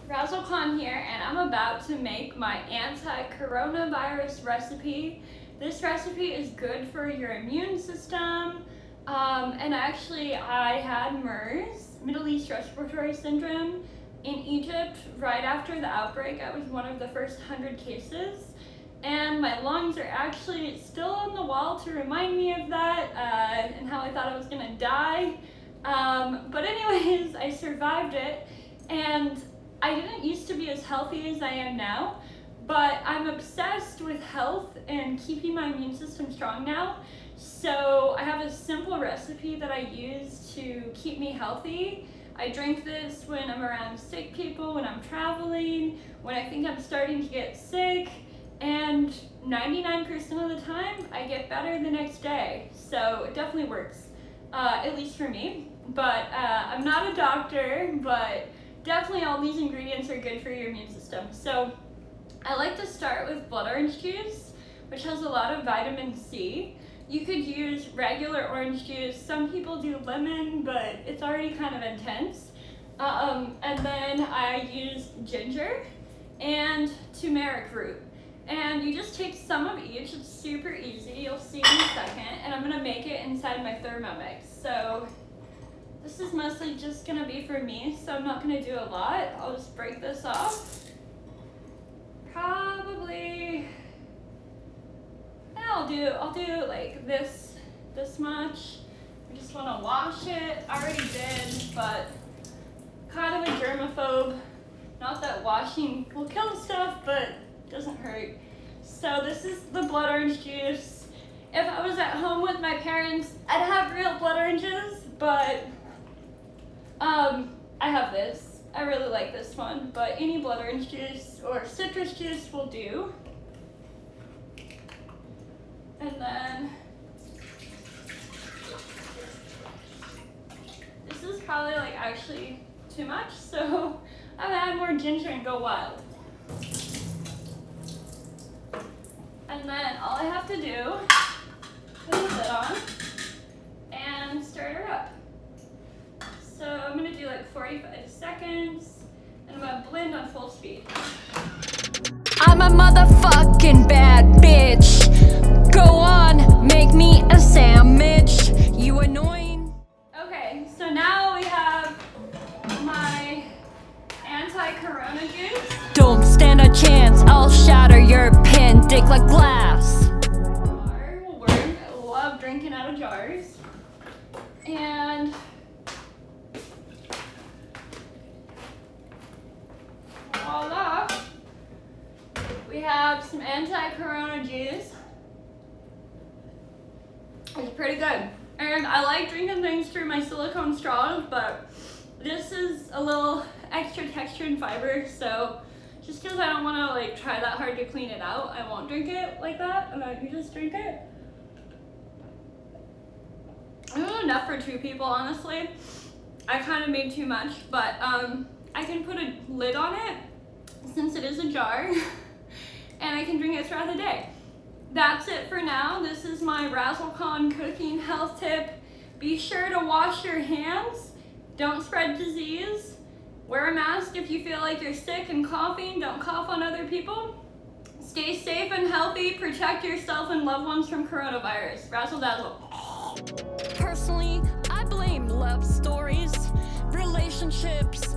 Razzlekhan here, and I'm about to make my anti-coronavirus recipe. This recipe is good for your immune system, and actually I had MERS, Middle East Respiratory Syndrome, in Egypt right after the outbreak. I was one of the first 100 cases, and my lungs are actually still on the wall to remind me of that and how I thought I was gonna die. But anyways, I survived it, and I didn't used to be as healthy as I am now, but I'm obsessed with health and keeping my immune system strong now. So I have a simple recipe that I use to keep me healthy. I drink this when I'm around sick people, when I'm traveling, when I think I'm starting to get sick, and 99% of the time I get better the next day. So it definitely works, at least for me. But I'm not a doctor, but definitely all these ingredients are good for your immune system. So I like to start with blood orange juice, which has a lot of vitamin C. You could use regular orange juice. Some people do lemon, but it's already kind of intense. And then I use ginger and turmeric root. And you just take some of each. It's super easy. You'll see in a second. And I'm gonna make it inside my Thermomix. So this is mostly just gonna be for me, so I'm not gonna do a lot. I'll just break this off. Probably, I'll do like this much. I just wanna wash it. I already did, but kind of a germaphobe. Not that washing will kill stuff, but it doesn't hurt. So this is the blood orange juice. If I was at home with my parents, I'd have real blood oranges, but I have this. I really like this one, but any blood orange juice or citrus juice will do. And then this is probably like actually too much, so I'm gonna add more ginger and go wild. And then all I have to do, put the lid on and stir her up. So I'm gonna do like 45 seconds, and I'm gonna blend on full speed. I'm a motherfucking bad bitch. Go on, make me a sandwich. You annoying. Okay, so now we have my anti-corona juice. Don't stand a chance, I'll shatter your pen dick like glass. Jar will work. I love drinking out of jars. And voila, we have some anti-corona juice. It's pretty good. And I like drinking things through my silicone straws, but this is a little extra texture and fiber, so just because I don't want to like try that hard to clean it out, I won't drink it like that, and then you just drink it. I don't know, enough for 2 people, honestly. I kind of made too much, but I can put a lid on it since it is a jar, and I can drink it throughout the day. That's it for now. This is my Razzlekhan cooking health tip. Be sure to wash your hands. Don't spread disease. Wear a mask if you feel like you're sick and coughing. Don't cough on other people. Stay safe and healthy. Protect yourself and loved ones from coronavirus. Razzle dazzle. Personally, I blame love stories, relationships,